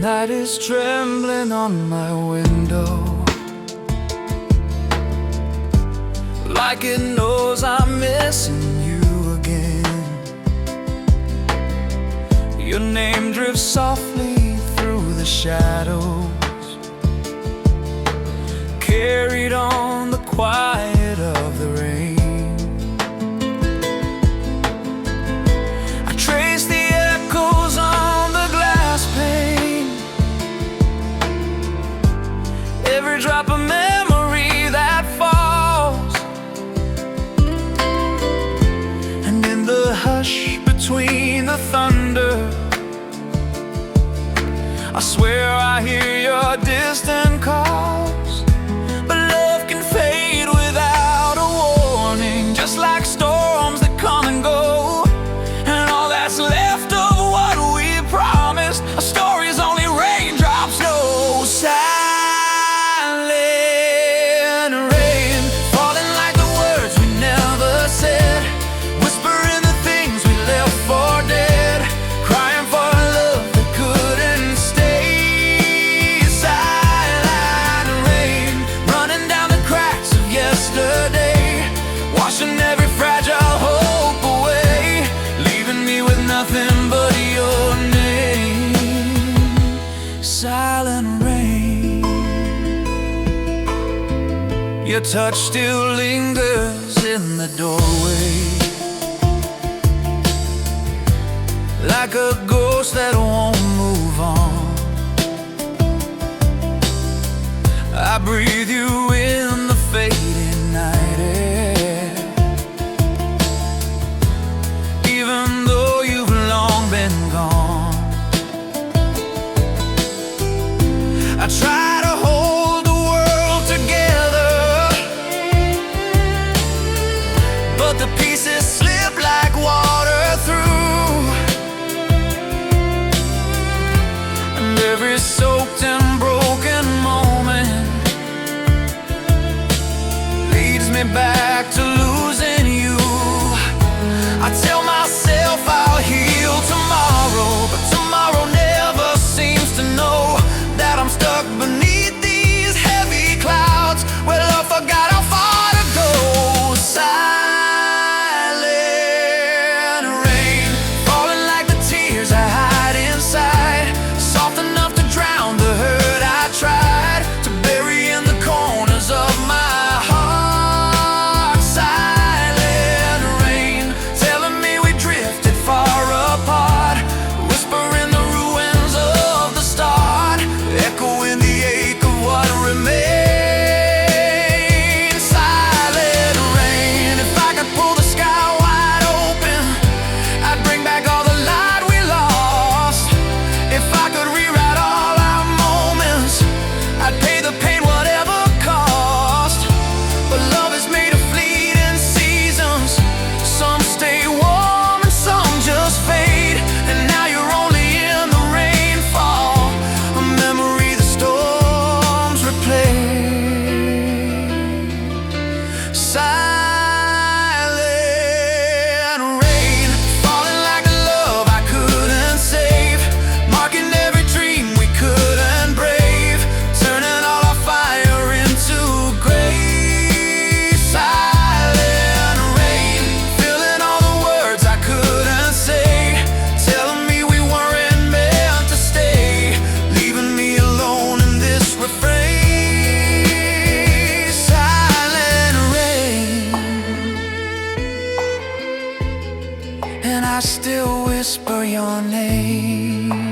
Night is trembling on my window, like it knows I'm missing you again. Your name drifts softly through the shadows, carried on the quiet of the rain. I trace the echoes on the glass pane, every drop of memory that falls, and in the hush between the thunder, I swear I hear your distant calls. But love can fade without a warning, just like storms that come and go. And all that's left of what we promised, a story's only raindrops, no silent rain, falling like the words we never said, whispering the things we left for dead, crying for a love that couldn't stay. Silent rain, running down the cracks of yesterday, washing every fragile hope away, leaving me with nothing but your name. Silent rain, your touch still lingers in the doorway, like a ghost that won't move on. I breathe you in the fading night air, even though you've long been gone. I try to hold the world together, but the pieces slip like water through, and every soaked and broken moment leads me back to losing you. I tell myself I'll heal tomorrow, but tomorrow never seems to know that I'm stuck beneath these heavy clouds, where love forgot how far to go. Silent rain, falling like the tears I hide inside, soft enough to drown the hurt I tried to bury in the corners of my heart. Silent rain, telling me we drifted far apart, whispering the ruins of the start, echoing the ache of what remains. Silent rain, if I could pull the sky wide open, I'd bring back all the light we lost. If I could rewrite all our moments, I'd pay the pain whatever cost. But love is made of fleeting seasons, some stay warm and some just fade, and now you're only in the rainfall, a memory the storms replay. Silent rain, falling like a love I couldn't save, marking every dream we couldn't brave, turning all our fire into gray. Silent rain, filling all the words I couldn't say, telling me we weren't meant to stay, leaving me alone in this refrain. Silent rain, and I still whisper your name.